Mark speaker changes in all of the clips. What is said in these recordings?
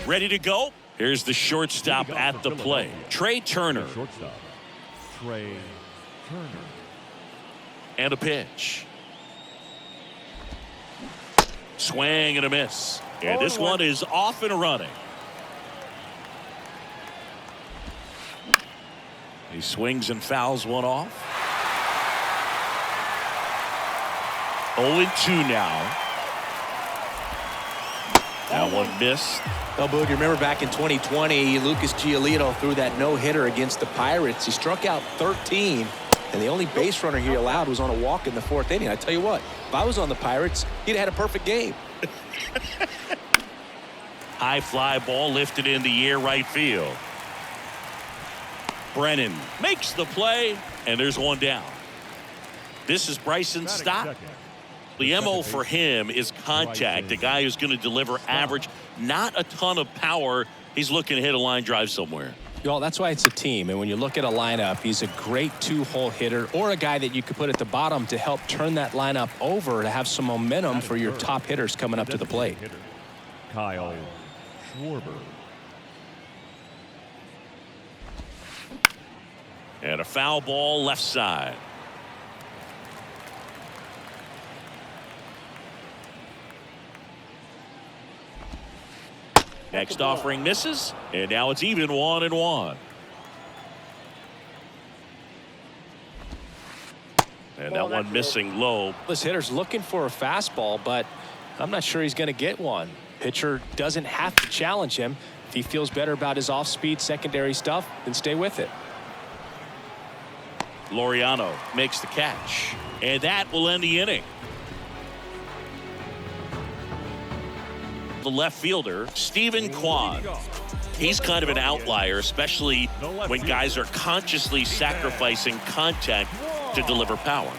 Speaker 1: Ready to go? Here's the shortstop at the plate, Trey Turner.
Speaker 2: Shortstop, Trey Turner.
Speaker 1: And a pitch. Swing and a miss. And this one is off and running. He swings and fouls one off. 0-2 now. That one missed.
Speaker 3: Well, Boog, you remember back in 2020, Lucas Giolito threw that no-hitter against the Pirates. He struck out 13, and the only base runner he allowed was on a walk in the 4th inning. I tell you what, if I was on the Pirates, he'd have had a perfect game.
Speaker 1: High fly ball lifted in the air right field. Brennan makes the play, and there's one down. This is Bryson Stott. The MO for him is contact. A guy who's going to deliver average, not a ton of power. He's looking to hit a line drive somewhere.
Speaker 3: Well, that's why it's a team. And when you look at a lineup, he's a great 2-hole hitter or a guy that you could put at the bottom to help turn that lineup over to have some momentum for your top hitters coming up to the plate.
Speaker 2: Kyle Schwarber.
Speaker 1: And a foul ball left side. Next offering misses, and now it's even 1-1. And that one missing low.
Speaker 3: This hitter's looking for a fastball, but I'm not sure he's going to get one. Pitcher doesn't have to challenge him. If he feels better about his off-speed secondary stuff, then stay with it.
Speaker 1: Laureano makes the catch, and that will end the inning. The left fielder, Stephen Kwan. He's kind of an outlier, especially when guys are consciously sacrificing contact to deliver power.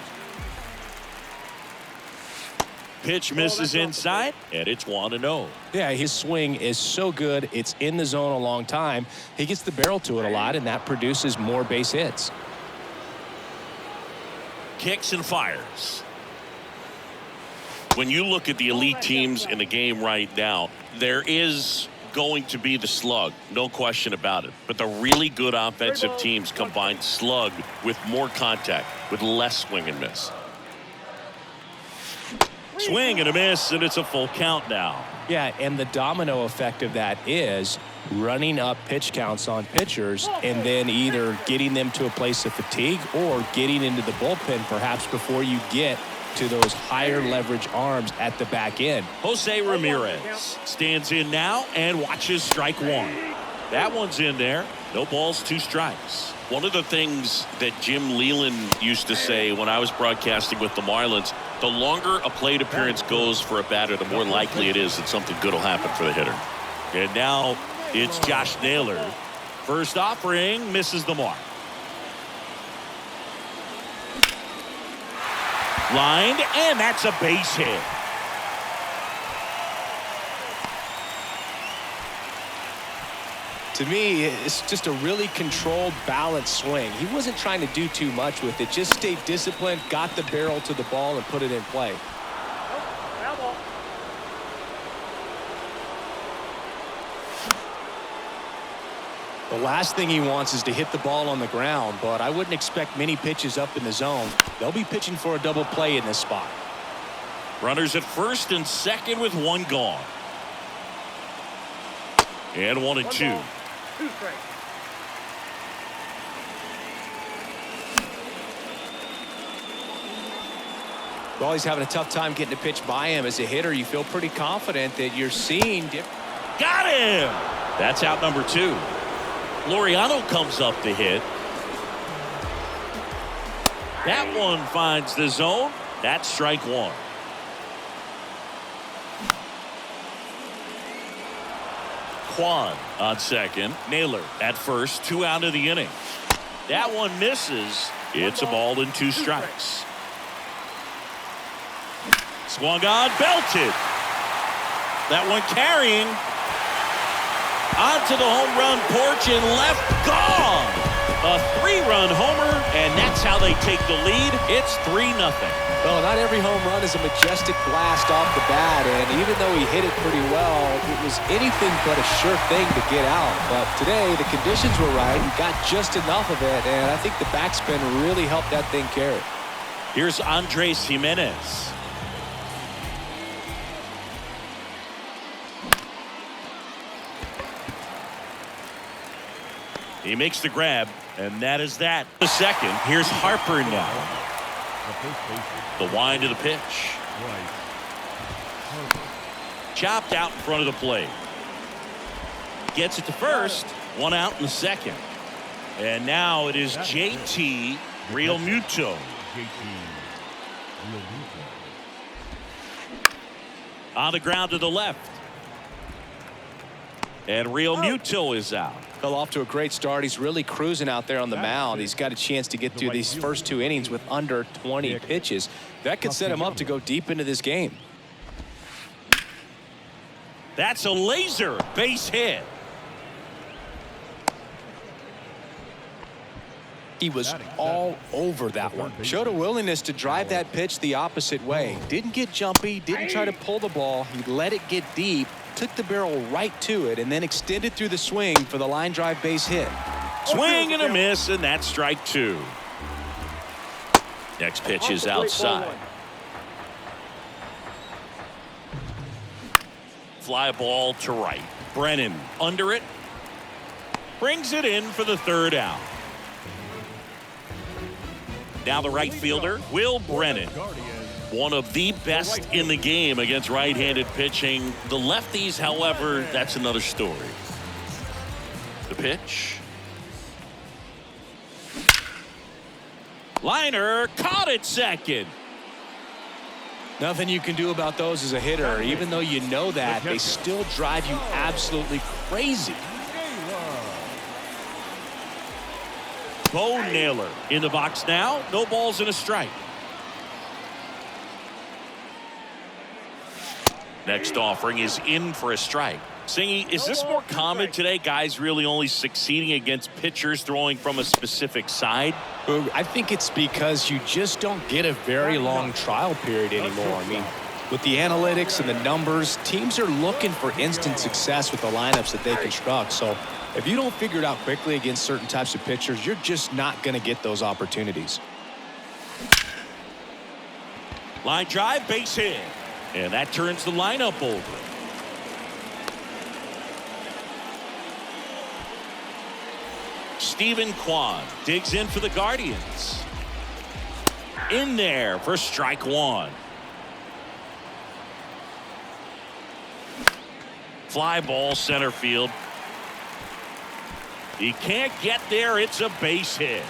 Speaker 1: Pitch misses inside, and it's 1-0.
Speaker 3: Yeah, his swing is so good. It's in the zone a long time. He gets the barrel to it a lot, and that produces more base hits.
Speaker 1: Kicks and fires. When you look at the elite teams in the game right now, there is going to be the slug, no question about it. But the really good offensive teams combine slug with more contact, with less swing and miss. Swing and a miss, and it's a full count now.
Speaker 3: Yeah, and the domino effect of that is running up pitch counts on pitchers and then either getting them to a place of fatigue or getting into the bullpen perhaps before you get to those higher leverage arms at the back end.
Speaker 1: Jose Ramirez stands in now and watches strike one. That one's in there. No balls, 2 strikes. One of the things that Jim Leland used to say when I was broadcasting with the Marlins, the longer a plate appearance goes for a batter, the more likely it is that something good will happen for the hitter. And now it's Josh Naylor. First offering misses the mark. Lined, and that's a base hit.
Speaker 3: To me, it's just a really controlled, balanced swing. He wasn't trying to do too much with it. Just stayed disciplined, got the barrel to the ball, and put it in play. The last thing he wants is to hit the ball on the ground, but I wouldn't expect many pitches up in the zone. They'll be pitching for a double play in this spot.
Speaker 1: Runners at first and second with 1 gone. And 1-2.
Speaker 3: Well, he's having a tough time getting a pitch by him. As a hitter, you feel pretty confident that you're seeing.
Speaker 1: Got him! That's out number 2. Laureano comes up to hit. That one finds the zone. That's strike 1. Kwan on second. Naylor at first. 2 out of the inning. That one misses. It's a ball and 2 strikes. Swung on, belted. That one carrying onto the home run porch and left, gone. A 3-run homer, and that's how they take the lead. It's 3-0.
Speaker 3: Well, not every home run is a majestic blast off the bat, and even though he hit it pretty well, it was anything but a sure thing to get out. But today, the conditions were right. He got just enough of it, and I think the backspin really helped that thing carry.
Speaker 1: Here's Andres Jimenez. He makes the grab, and that is that. The second, here's Harper now. The wind of the pitch. Chopped out in front of the plate. Gets it to first. 1 out in the second. And now it is JT Realmuto. On the ground to the left. And Realmuto is out.
Speaker 3: Fell off to a great start. He's really cruising out there on the mound. He's got a chance to get through these first 2 innings with under 20 pitches. That could set him up to go deep into this game.
Speaker 1: That's a laser base hit.
Speaker 3: He was all over that one. Showed a willingness to drive that pitch the opposite way. Didn't get jumpy, didn't try to pull the ball. He let it get deep, took the barrel right to it, and then extended through the swing for the line drive base hit.
Speaker 1: Swing and a miss, and that's strike 2. Next pitch is outside. Fly ball to right. Brennan under it. Brings it in for the 3rd out. Now the right fielder, Will Brennan. One of the best in the game against right-handed pitching. The lefties, however, that's another story. The pitch. Liner caught it second.
Speaker 3: Nothing you can do about those as a hitter. Even though you know that, they still drive you absolutely crazy.
Speaker 1: Bo Naylor in the box now. No balls and a strike. Next offering is in for a strike. Singy, is this more common today? Guys really only succeeding against pitchers throwing from a specific side?
Speaker 3: I think it's because you just don't get a very long trial period anymore. I mean, with the analytics and the numbers, teams are looking for instant success with the lineups that they construct. So if you don't figure it out quickly against certain types of pitchers, you're just not going to get those opportunities.
Speaker 1: Line drive, base hit. And that turns the lineup over. Stephen Kwan digs in for the Guardians. In there for strike 1. Fly ball center field. He can't get there. It's a base hit.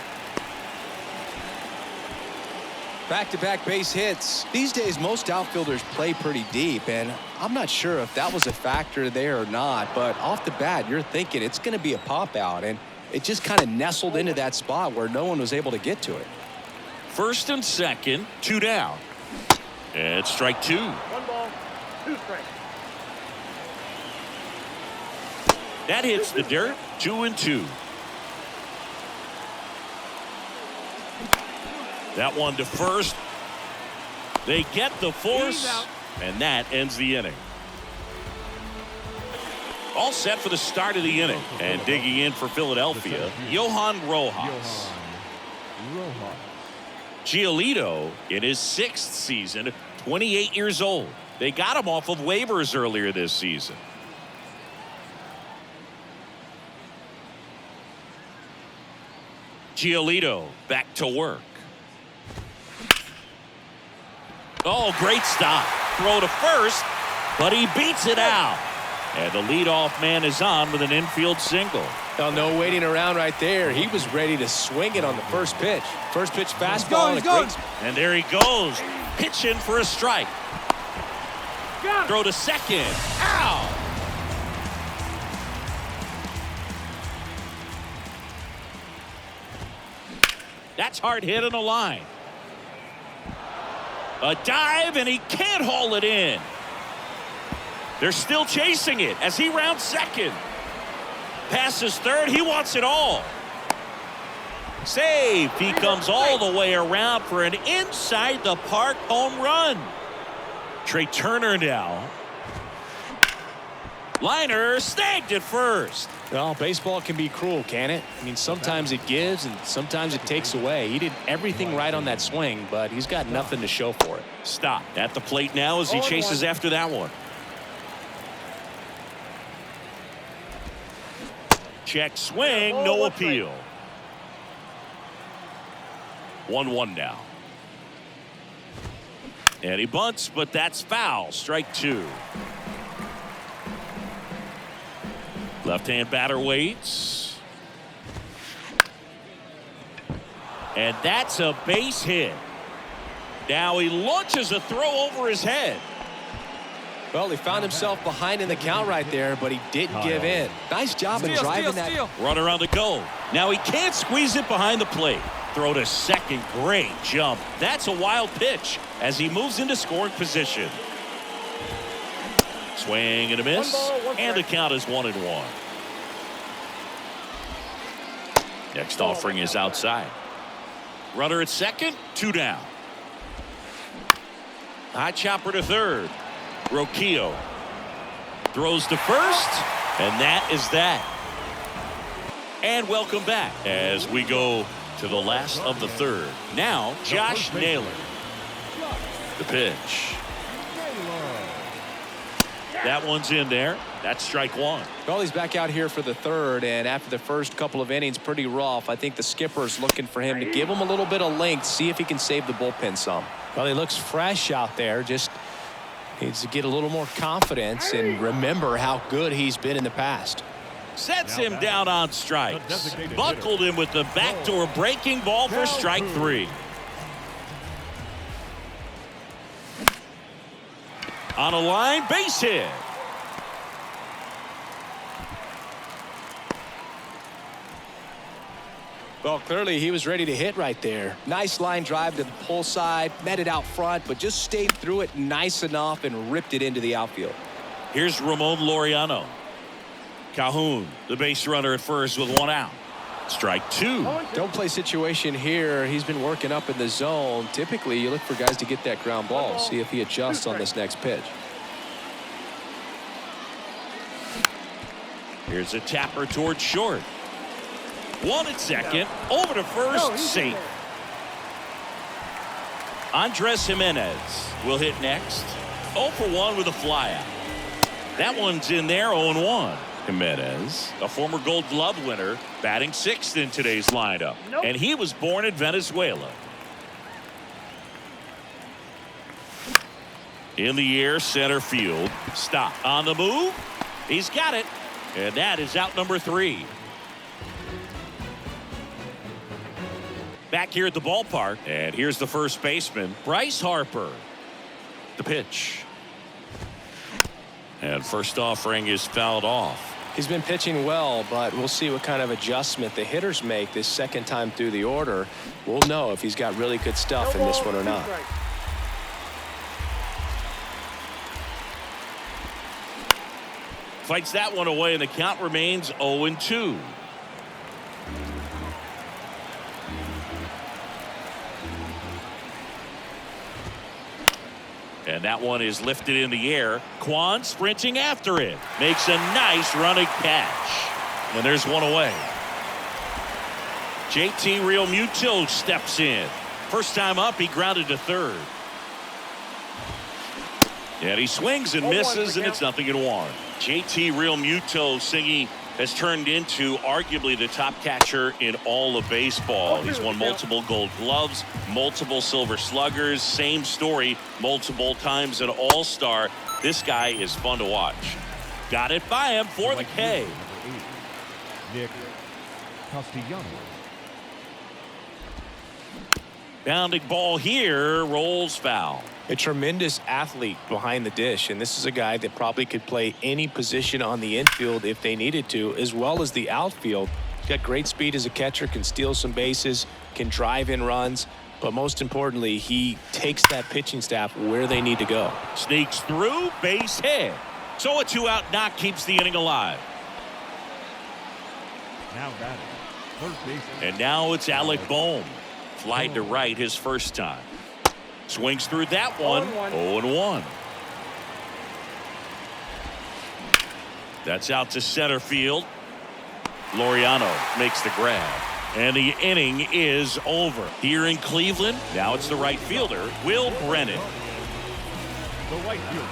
Speaker 3: Back-to-back base hits. These days, most outfielders play pretty deep, and I'm not sure if that was a factor there or not, but off the bat, you're thinking it's going to be a pop-out, and it just kind of nestled into that spot where no one was able to get to it.
Speaker 1: First and second, 2 down. And it's strike 2.
Speaker 4: 1 ball, 2 strikes.
Speaker 1: That hits the dirt. 2-2. That one to first. They get the force, and that ends the inning. All set for the start of the inning. And digging in for Philadelphia, Johan Rojas. Giolito in his 6th season, 28 years old. They got him off of waivers earlier this season. Giolito back to work. Oh, great stop. Throw to first, but he beats it out. And the leadoff man is on with an infield single.
Speaker 3: Well, no waiting around right there. He was ready to swing it on the first pitch. First pitch fastball.
Speaker 1: And there he goes. Pitching for a strike. Throw to second. Ow! That's hard hit on the line. A dive, and he can't haul it in. They're still chasing it as he rounds second. Passes third. He wants it all. Safe. He comes all the way around for an inside the park home run. Trey Turner now. Liner snagged at first.
Speaker 3: Well, baseball can be cruel, can it? I mean, sometimes it gives and sometimes it takes away. He did everything right on that swing, but he's got nothing to show for it.
Speaker 1: Stop at the plate now as he chases after that one. Check swing, no appeal. 1-1 now. And he bunts, but that's foul. Strike two. Left-hand batter waits. And that's a base hit. Now he launches a throw over his head.
Speaker 3: Well, he found himself behind in the count right there, but he didn't give in. Nice job of driving that.
Speaker 1: Runner on the go. Now he can't squeeze it behind the plate. Throw to second. Great jump. That's a wild pitch as he moves into scoring position. Swing and a miss. And the count is 1-1. Next offering is outside. Runner at second. 2 down. High chopper to third. Roquillo throws to first, and that is that. And welcome back as we go to the last of the third. Now, Josh Naylor. The pitch. That one's in there. That's strike one.
Speaker 3: Well, he's back out here for the third, and after the first couple of innings, pretty rough. I think the skipper's looking for him to give him a little bit of length, see if he can save the bullpen some. Well, he looks fresh out there. Just needs to get a little more confidence and remember how good he's been in the past.
Speaker 1: Sets him down on strikes. Buckled him with the backdoor breaking ball for strike three. On a line, base hit.
Speaker 3: Well, clearly he was ready to hit right there. Nice line drive to the pull side, met it out front, but just stayed through it nice enough and ripped it into the outfield.
Speaker 1: Here's Ramon Laureano. Calhoun, the base runner at first with 1 out. Strike two.
Speaker 3: Don't play situation here. He's been working up in the zone. Typically, you look for guys to get that ground ball. See if he adjusts on this next pitch.
Speaker 1: Here's a tapper towards short. 1 at second. Over to first. Safe. Andres Jimenez will hit next. 0 for 1 with a flyout. That one's in there. 0-1. Jimenez, a former Gold Glove winner, batting 6th in today's lineup. And he was born in Venezuela. In the air, center field. Stop. On the move. He's got it. And that is out number 3. Back here at the ballpark. And here's the first baseman, Bryce Harper. The pitch. And first offering is fouled off.
Speaker 3: He's been pitching well, but we'll see what kind of adjustment the hitters make this second time through the order. We'll know if he's got really good stuff in this one or not.
Speaker 1: Fights that one away, and the count remains 0-2. And that one is lifted in the air. Kwan sprinting after it. Makes a nice running catch. And there's one away. JT Realmuto steps in. First time up, he grounded to third. And he swings and misses, and it's 0-1. JT Realmuto singing has turned into arguably the top catcher in all of baseball. He's won multiple Gold Gloves, multiple Silver Sluggers, same story, multiple times an All-Star. This guy is fun to watch. Got it by him for the K.
Speaker 2: Nick Castellanos.
Speaker 1: Bounding ball here, rolls foul.
Speaker 3: A tremendous athlete behind the dish, and this is a guy that probably could play any position on the infield if they needed to, as well as the outfield. He's got great speed as a catcher, can steal some bases, can drive in runs, but most importantly, he takes that pitching staff where they need to go.
Speaker 1: Sneaks through, base hit. So a 2-out knock keeps the inning alive.
Speaker 2: Now batting, Third base.
Speaker 1: And now it's Alec Bohm. Flied to right his first time. Swings through that one. 0-1. That's out to center field. Laureano makes the grab. And the inning is over. Here in Cleveland, now it's the right fielder, Will Brennan.
Speaker 2: The right fielder.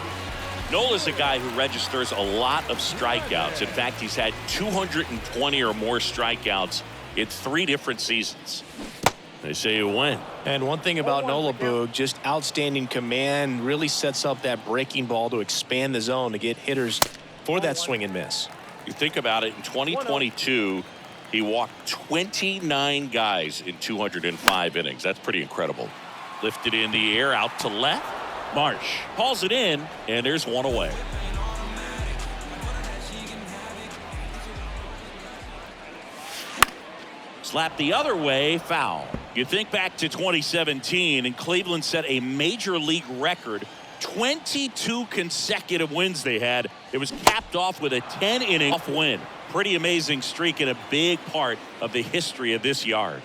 Speaker 1: Nola's a guy who registers a lot of strikeouts. In fact, he's had 220 or more strikeouts in 3 different seasons. They say you win.
Speaker 3: And one thing about Nola, Boog, just outstanding command, really sets up that breaking ball to expand the zone to get hitters for that swing and miss.
Speaker 1: You think about it, in 2022, he walked 29 guys in 205 innings. That's pretty incredible. Lifted in the air out to left. Marsh hauls it in, and there's one away. Slap the other way, foul. You think back to 2017, and Cleveland set a major league record. 22 consecutive wins they had. It was capped off with a 10-inning off win. Pretty amazing streak and a big part of the history of this yard.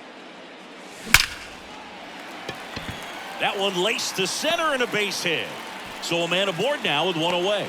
Speaker 1: That one laced to center and a base hit. So a man aboard now with one away.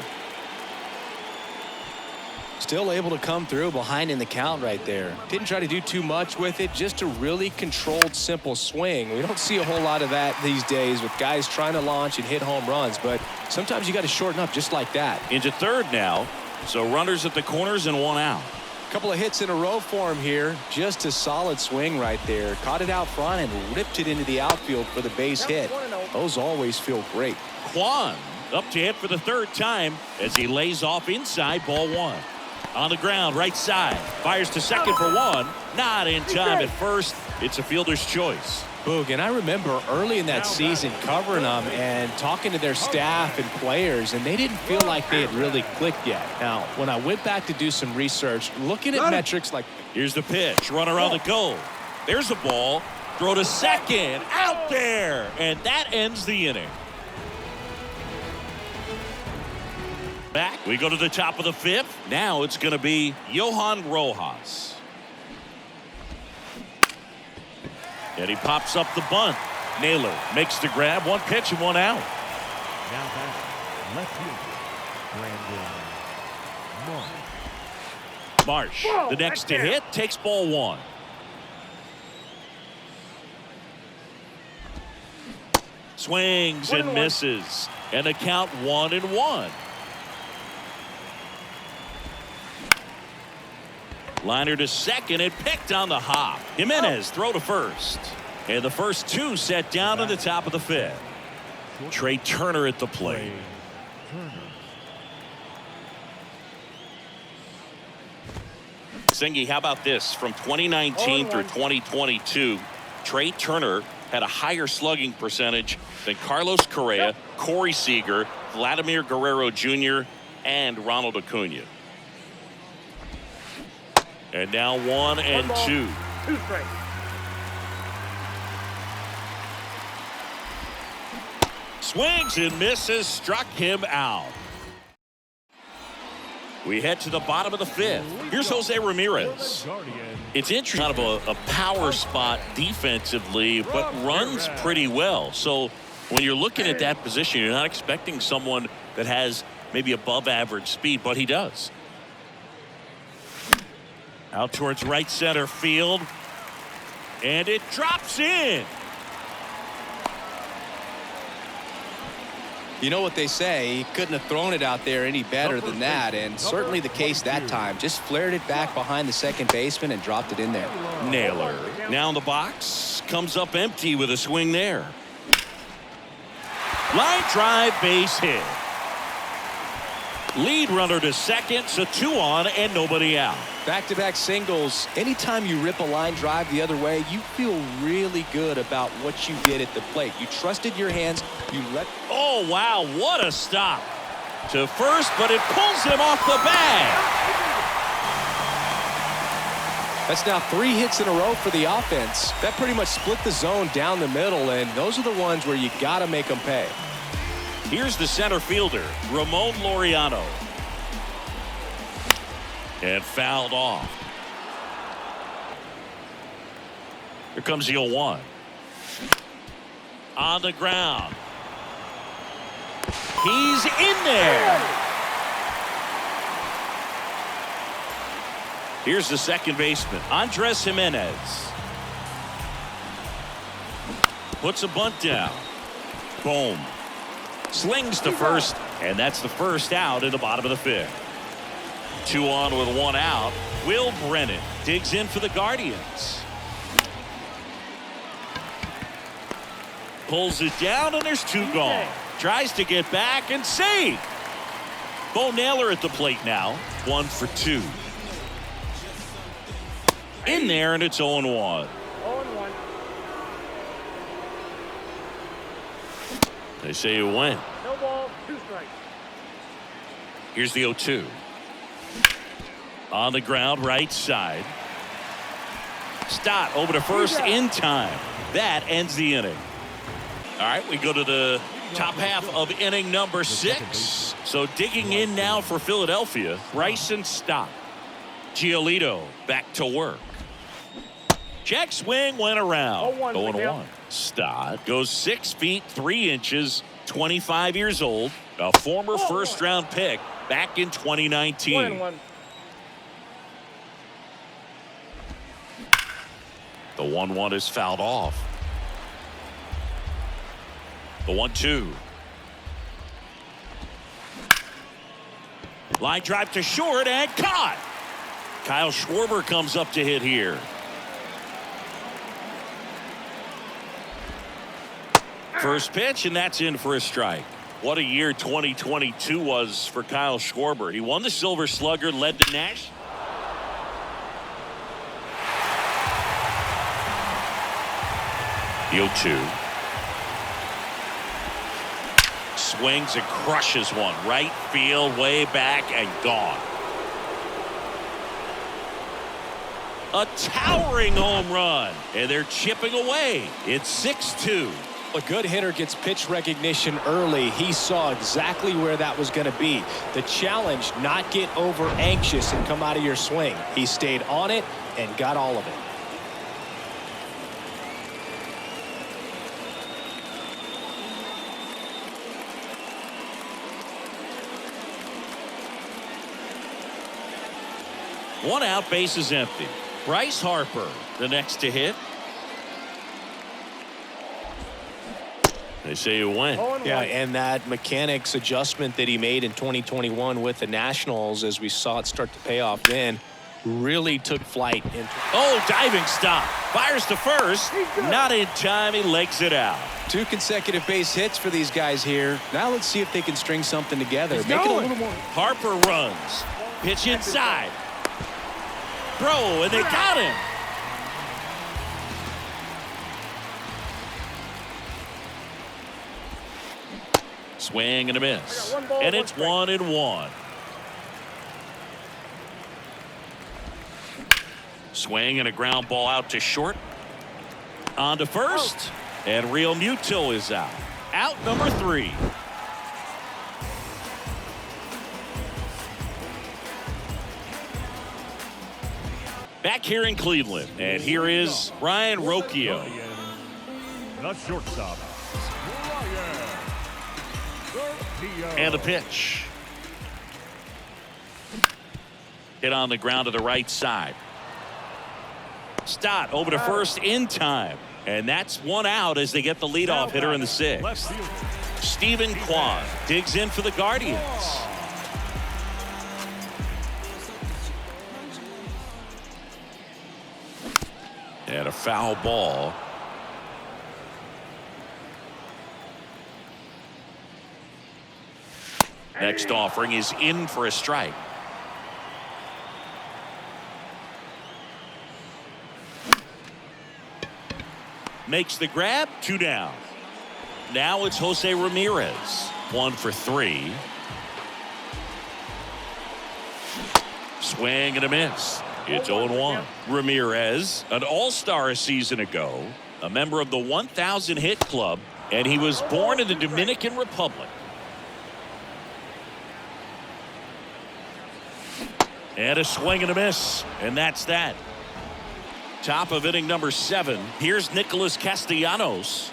Speaker 3: Still able to come through behind in the count right there. Didn't try to do too much with it, just a really controlled, simple swing. We don't see a whole lot of that these days with guys trying to launch and hit home runs, but sometimes you got to shorten up just like that.
Speaker 1: Into third now. So runners at the corners and one out.
Speaker 3: Couple of hits in a row for him here. Just a solid swing right there. Caught it out front and ripped it into the outfield for the base hit. Those always feel great.
Speaker 1: Kwan up to hit for the 3rd time as he lays off inside, ball 1. On the ground, right side. Fires to second for 1. Not in time at first. It's a fielder's choice.
Speaker 3: Boog, and I remember early in that season covering them and talking to their staff and players, and they didn't feel like they had really clicked yet. Now, when I went back to do some research, looking at metrics like...
Speaker 1: Here's the pitch. Run around the goal. There's a ball. Throw to second. Out there. And that ends the inning. Back. We go to the top of the 5th. Now it's going to be Johan Rojas. And he pops up the bunt. Naylor makes the grab. 1 pitch and 1 out.
Speaker 2: Now back, left fielder, Brandon Marsh.
Speaker 1: Marsh, the next to hit, takes ball 1. Swings and misses. And the count 1-1. Liner to second and picked on the hop. Jimenez throw to first. And the first 2 set down to the top of the 5th. Trey Turner at the plate. Singy, how about this? From 2019 through 2022, Trey Turner had a higher slugging percentage than Carlos Correa, Corey Seager, Vladimir Guerrero Jr., and Ronald Acuna. And now 1 and 2.
Speaker 4: 2 strikes.
Speaker 1: Swings and misses, struck him out. We head to the bottom of the 5th. Here's Jose Ramirez. It's interesting, kind of a power spot defensively, but runs pretty well. So when you're looking at that position, you're not expecting someone that has maybe above average speed, but he does. Out towards right center field. And it drops in.
Speaker 3: You know what they say, he couldn't have thrown it out there any better than that, and certainly the case that time. Just flared it back behind the second baseman and dropped it in there.
Speaker 1: Naylor now in the box, comes up empty with a swing there. Line drive, base hit. Lead runner to second, so 2 on and nobody out.
Speaker 3: Back-to-back singles. Anytime you rip a line drive the other way, you feel really good about what you did at the plate. You trusted your hands. You let...
Speaker 1: Oh, wow, what a stop. To first, but it pulls him off the bag.
Speaker 3: That's now 3 hits in a row for the offense. That pretty much split the zone down the middle, and those are the ones where you got to make them pay.
Speaker 1: Here's the center fielder, Ramon Laureano. And fouled off. Here comes the 0-1. On the ground. He's in there. Here's the second baseman, Andres Jimenez. Puts a bunt down. Boom. Slings to first, and that's the first out in the bottom of the fifth. 2 on with 1 out. Will Brennan digs in for the Guardians. Pulls it down, and there's 2 gone. Tries to get back and save. Bo Naylor at the plate now. 1 for 2. In there, and it's 0-1.
Speaker 4: 0-1.
Speaker 1: They say you win.
Speaker 4: No ball, 2 strikes.
Speaker 1: Here's the 0-2. On the ground, right side. Stott over to first in time. That ends the inning. All right, we go to the top half of inning number 6. So digging in now for Philadelphia, Bryson Stott. Giolito back to work. Check swing went around. 0-1. Stott goes 6 feet 3 inches, 25 years old, a former first-round pick back in 2019.
Speaker 4: 1-1.
Speaker 1: The 1-1 is fouled off. The 1-2. Line drive to short and caught. Kyle Schwarber comes up to hit here. First pitch, and that's in for a strike. What a year 2022 was for Kyle Schwarber. He won the Silver Slugger, led the Nash. The 0-2. Swings and crushes one. Right field, way back, and gone. A towering home run, and they're chipping away. It's 6-2.
Speaker 3: A good hitter gets pitch recognition early. He saw exactly where that was going to be. The challenge, not get over anxious and come out of your swing. He stayed on it and got all of it.
Speaker 1: One out, base is empty. Bryce Harper, the next to hit. They say you win.
Speaker 3: Yeah, and that mechanics adjustment that he made in 2021 with the Nationals, as we saw it start to pay off then, really took flight.
Speaker 1: Diving stop. Fires to first. Not in time. He legs it out.
Speaker 5: 2 consecutive base hits for these guys here. Now let's see if they can string something together. Make it a little more.
Speaker 1: Harper runs. Pitch inside. Throw, and they got him. Swing and a miss. And it's 1-1. Swing and a ground ball out to short. On to first. And Real Muto is out. Out number 3. Back here in Cleveland. And here is Ryan Rocchio.
Speaker 2: The shortstop.
Speaker 1: And a pitch. Hit on the ground to the right side. Stott over to first in time. And that's 1 out as they get the leadoff hitter in the 6th. Stephen Kwan digs in for the Guardians. And a foul ball. Next offering is in for a strike. Makes the grab, 2 down. Now it's Jose Ramirez. 1 for 3. Swing and a miss. It's 0-1. Ramirez, an all-star a season ago, a member of the 1,000 hit club, and he was born in the Dominican Republic. And a swing and a miss, and that's that. Top of inning number 7. Here's Nicholas Castellanos.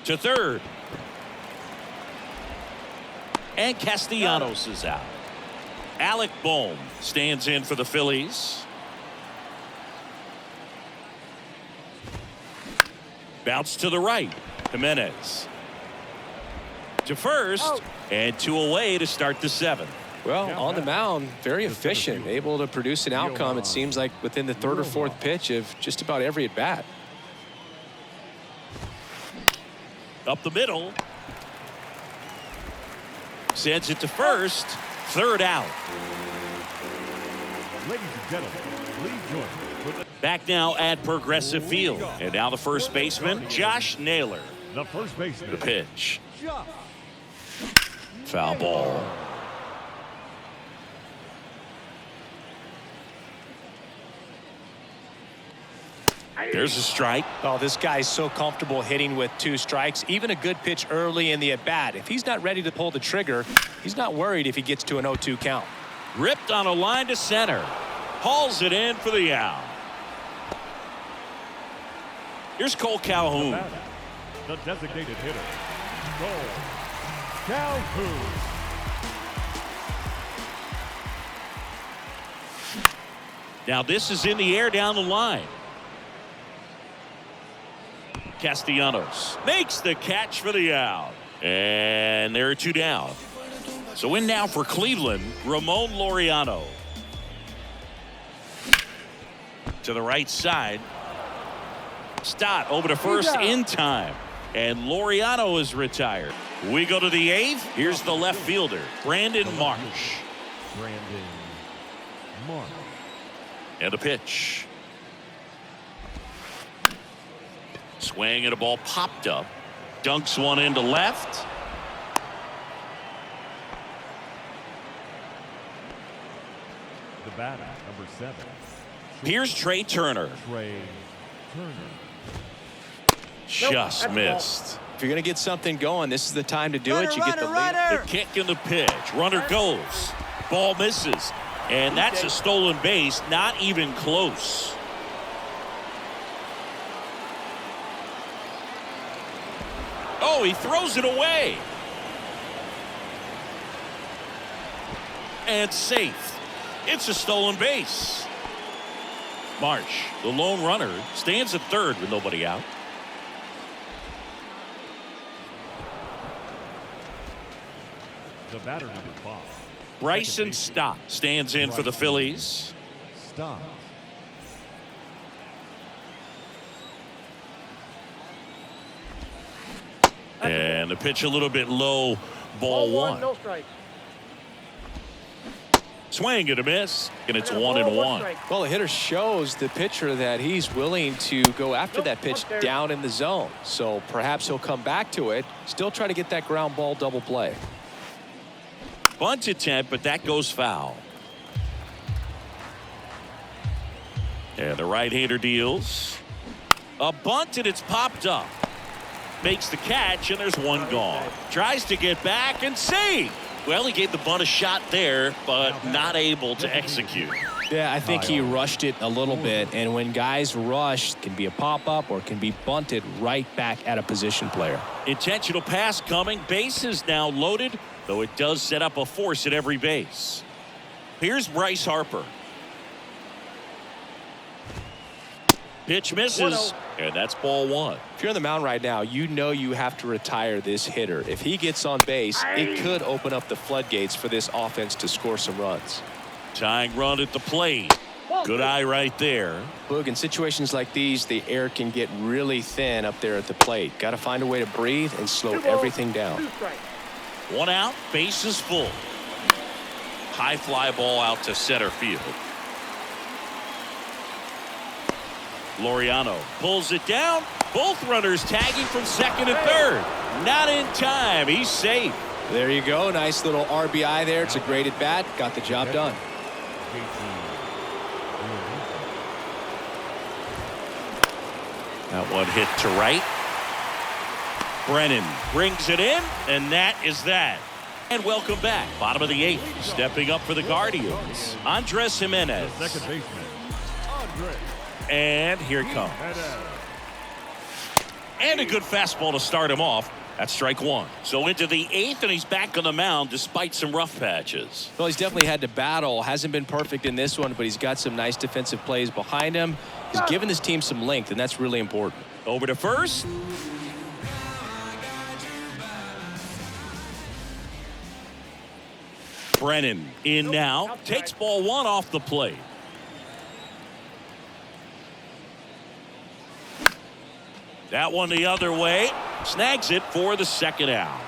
Speaker 1: To third. And Castellanos is out. Alec Bohm stands in for the Phillies. Bounce to the right. Jimenez. To first. And 2 away to start the 7th.
Speaker 5: Well, on the mound, very efficient, able to produce an outcome, it seems like, within the 3rd or 4th pitch of just about every at-bat.
Speaker 1: Up the middle. Sends it to first. 3rd out.
Speaker 2: Ladies and gentlemen, please join me for the
Speaker 1: Back now at Progressive Field. And now the first baseman, Josh Naylor.
Speaker 2: first baseman.
Speaker 1: The pitch. Foul ball. There's a strike.
Speaker 3: Oh, this guy's so comfortable hitting with 2 strikes. Even a good pitch early in the at-bat. If he's not ready to pull the trigger, he's not worried if he gets to an 0-2 count.
Speaker 1: Ripped on a line to center. Hauls it in for the out. Here's Cole Calhoun.
Speaker 2: The designated hitter, Cole Calhoun.
Speaker 1: Now this is in the air down the line. Castellanos makes the catch for the out. And there are 2 down. So in now for Cleveland, Ramon Laureano. To the right side. Stott over to first in time. And Laureano is retired. We go to the 8th. Here's the left fielder, Brandon Marsh.
Speaker 2: Brandon Marsh.
Speaker 1: And a pitch. Swing and a ball popped up. Dunks one into left.
Speaker 2: The batter, number 7.
Speaker 1: Here's Trey Turner.
Speaker 2: Trey Turner.
Speaker 1: Just missed.
Speaker 5: If you're going to get something going, this is the time to do it. You get the lead.
Speaker 1: The kick and the pitch. Runner goes. Ball misses. And that's a stolen base. Not even close. Oh, he throws it away. And safe. It's a stolen base. Marsh, the lone runner, stands at third with nobody out.
Speaker 2: The batter, number 5.
Speaker 1: Bryson Stott stands in for the Phillies.
Speaker 2: Stop.
Speaker 1: And the pitch a little bit low. Ball 1.
Speaker 4: No strike.
Speaker 1: Swing and a miss. And it's 1-1.
Speaker 5: Well, the hitter shows the pitcher that he's willing to go after that pitch down in the zone. So perhaps he'll come back to it. Still try to get that ground ball double play.
Speaker 1: Bunt attempt, but that goes foul. And the right-hander deals. A bunt, and it's popped up. Makes the catch, and there's 1 gone. Tries to get back and save. Well, he gave the bunt a shot there, but not able to execute.
Speaker 3: Yeah, I think he rushed it a little bit, and when guys rush, it can be a pop-up or can be bunted right back at a position player.
Speaker 1: Intentional pass coming. Base is now loaded, though it does set up a force at every base. Here's Bryce Harper. Pitch misses, and that's ball 1.
Speaker 5: If you're on the mound right now, you know you have to retire this hitter. If he gets on base, it could open up the floodgates for this offense to score some runs.
Speaker 1: Tying run at the plate. Good eye right there.
Speaker 5: Boog, in situations like these, the air can get really thin up there at the plate. Got to find a way to breathe and slow everything down.
Speaker 1: 1 out, base is full. High fly ball out to center field. Laureano pulls it down. Both runners tagging from second and third. Not in time. He's safe.
Speaker 5: There you go. Nice little RBI there. It's a great at bat. Got the job done.
Speaker 1: That one hit to right. Brennan brings it in, and that is that. And welcome back. Bottom of the 8th. Stepping up for the Guardians, Andres Jimenez.
Speaker 2: Second baseman, Andres.
Speaker 1: And here it comes. And a good fastball to start him off. That's strike one. So into the 8th, and he's back on the mound despite some rough patches.
Speaker 3: Well, he's definitely had to battle. Hasn't been perfect in this one, but he's got some nice defensive plays behind him. He's given this team some length, and that's really important.
Speaker 1: Over to first. Brennan in now. Takes ball one off the plate. That one the other way. Snags it for the second out.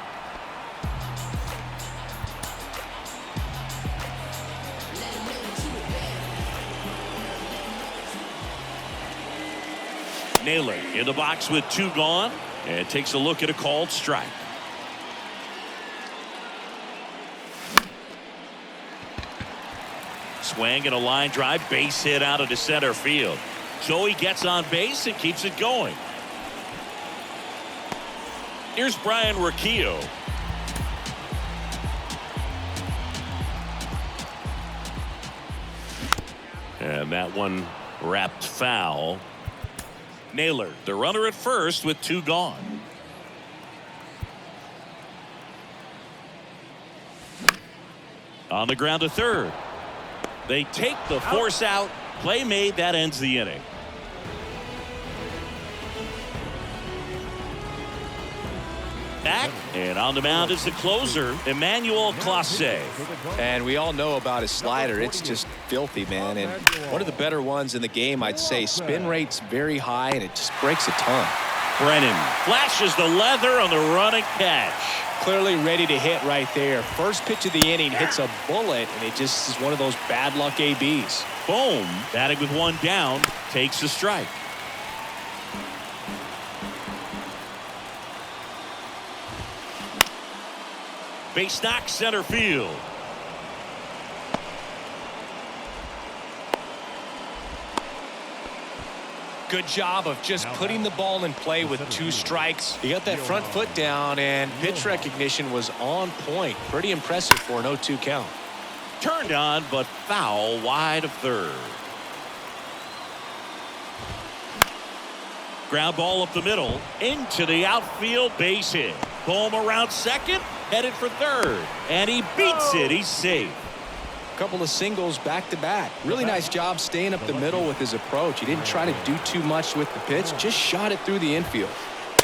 Speaker 1: Naylor in the box with 2 gone, and takes a look at a called strike. Swing and a line drive, base hit out of the center field. So he gets on base and keeps it going. Here's Brian Riccio. And that one wrapped foul. Naylor, the runner at first with 2 gone. On the ground to third. They take the force out. Play made. That ends the inning. Back and on the mound is the closer, Emmanuel Clase.
Speaker 5: And we all know about his slider. It's just filthy, man. And one of the better ones in the game, I'd say. Spin rate's very high, and it just breaks a ton.
Speaker 1: Brennan flashes the leather on the running catch.
Speaker 3: Clearly ready to hit right there. First pitch of the inning hits a bullet, and it just is one of those bad luck ABs.
Speaker 1: Boom, batting with 1 down, takes the strike. Base knock center field.
Speaker 3: Good job of just putting the ball in play with 2 strikes.
Speaker 5: He got that front foot down, and pitch recognition was on point. Pretty impressive for an 0-2 count.
Speaker 1: Turned on, but foul wide of third. Ground ball up the middle into the outfield, base hit. Boom around second, headed for third, and he beats it. He's safe.
Speaker 5: Couple of singles back to back. Really nice job staying up the middle with his approach. He didn't try to do too much with the pitch, just shot it through the infield.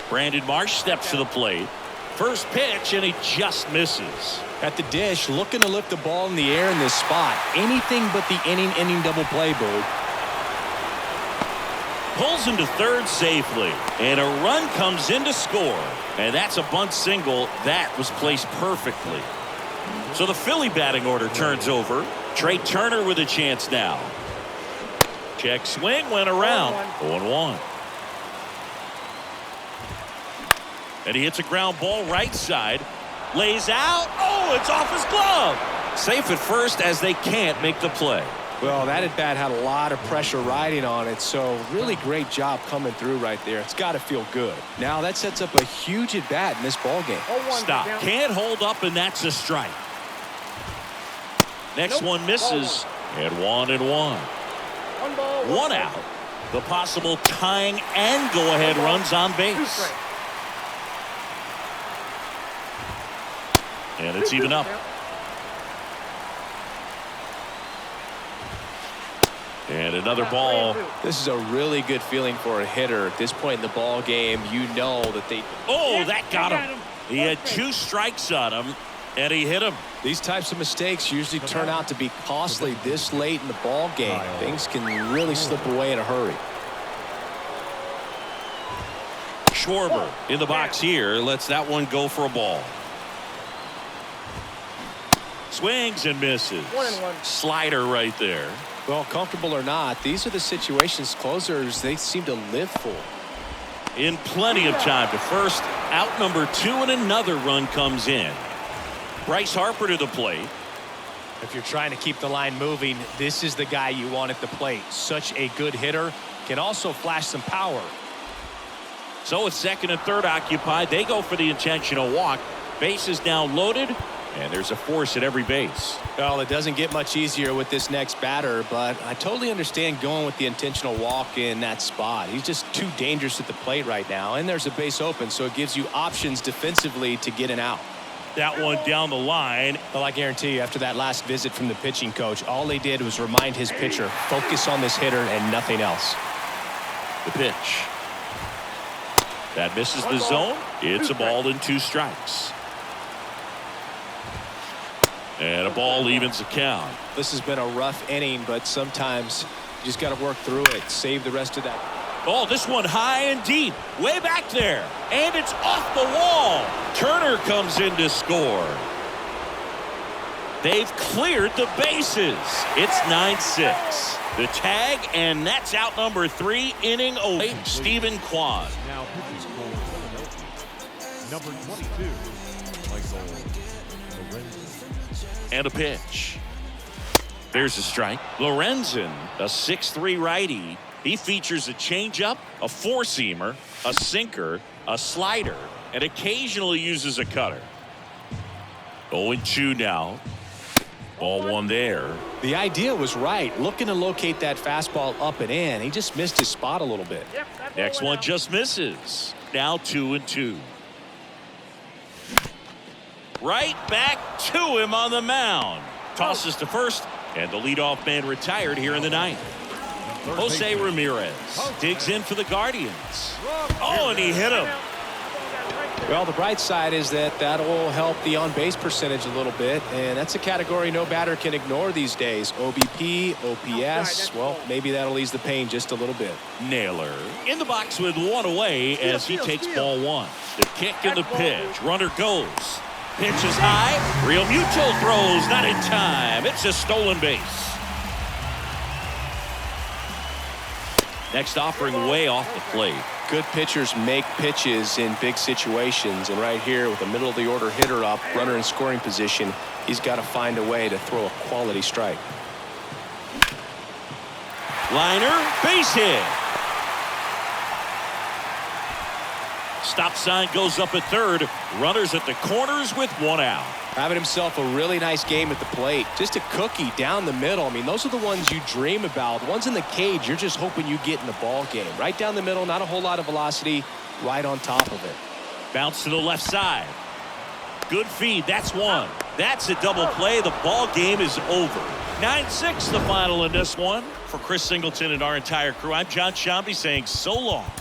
Speaker 1: Brandon Marsh steps to the plate. First pitch, and he just misses.
Speaker 3: At the dish, looking to lift the ball in the air in this spot. Anything but the inning double play, Bird.
Speaker 1: Pulls him to third safely, and a run comes in to score. And that's a bunt single that was placed perfectly. So the Philly batting order turns over. Trey Turner with a chance now. Check swing, went around. 0-1. And he hits a ground ball right side. Lays out. Oh, it's off his glove. Safe at first as they can't make the play.
Speaker 3: Well, that at bat had a lot of pressure riding on it, so really great job coming through right there. It's got to feel good.
Speaker 5: Now that sets up a huge at bat in this ball game.
Speaker 1: Stop. Can't hold up, and that's a strike. Next one misses, and 1-1. 1 out. The possible tying and go-ahead runs on base. And it's even up. And another ball.
Speaker 5: This is a really good feeling for a hitter. At this point in the ball game, you know that they...
Speaker 1: Oh, that got him. He had 2 strikes on him, and he hit him.
Speaker 5: These types of mistakes usually turn out to be costly this late in the ball game. Things can really slip away in a hurry.
Speaker 1: Schwarber in the box here. Lets that one go for a ball. Swings and misses.
Speaker 4: 1-1.
Speaker 1: Slider right there.
Speaker 5: Well, comfortable or not, these are the situations closers they seem to live for.
Speaker 1: In plenty of time to first. Out number 2, and another run comes in. Bryce Harper to the plate.
Speaker 3: If you're trying to keep the line moving, this is the guy you want at the plate. Such a good hitter. Can also flash some power.
Speaker 1: So with second and third occupied, they go for the intentional walk. Base is now loaded, And there's a force at every base.
Speaker 3: Well, it doesn't get much easier with this next batter, but I totally understand going with the intentional walk in that spot. He's just too dangerous at the plate right now, and there's a base open, so it gives you options defensively to get an out.
Speaker 1: That one down the line.
Speaker 3: Well, I guarantee you, after that last visit from the pitching coach, all they did was remind his pitcher, focus on this hitter and nothing else.
Speaker 1: The pitch. That misses the zone. It's a ball and 2 strikes. And a ball evens the count.
Speaker 3: This has been a rough inning, but sometimes you just got to work through it. Save the rest of that.
Speaker 1: Oh, this one high and deep. Way back there. And it's off the wall. Turner comes in to score. They've cleared the bases. It's 9-6. The tag, and that's out number 3, inning over. Stephen Kwan.
Speaker 2: Now pitches for Philadelphia. Number 22, Michael Lorenzen.
Speaker 1: And a pitch. There's a strike. Lorenzen, a 6'3" righty. He features a changeup, a four-seamer, a sinker, a slider, and occasionally uses a cutter. 0-2 now. Ball 1 there.
Speaker 3: The idea was right. Looking to locate that fastball up and in. He just missed his spot a little bit.
Speaker 1: Next one just misses. Now 2-2. Right back to him on the mound. Tosses to first, and the leadoff man retired here in the 9th. Jose Ramirez digs in for the Guardians. Oh, and he hit him.
Speaker 3: Well, the bright side is that will help the on-base percentage a little bit, and that's a category no batter can ignore these days. OBP, OPS, well, maybe that'll ease the pain just a little bit.
Speaker 1: Naylor in the box with 1 away as he takes ball 1. The kick and the pitch. Runner goes. Pitch is high. Real Mutual throws, not in time. It's a stolen base. Next offering way off the plate.
Speaker 3: Good pitchers make pitches in big situations, and right here with a middle of the order hitter up, runner in scoring position, he's got to find a way to throw a quality strike.
Speaker 1: Liner, base hit. Stop sign goes up at third. Runners at the corners with 1 out.
Speaker 3: Having himself a really nice game at the plate. Just a cookie down the middle. I mean, those are the ones you dream about. The ones in the cage, you're just hoping you get in the ball game. Right down the middle, not a whole lot of velocity, right on top of it.
Speaker 1: Bounce to the left side. Good feed. That's 1. That's a double play. The ball game is over. 9-6 the final in this one. For Chris Singleton and our entire crew, I'm John Shambi saying so long.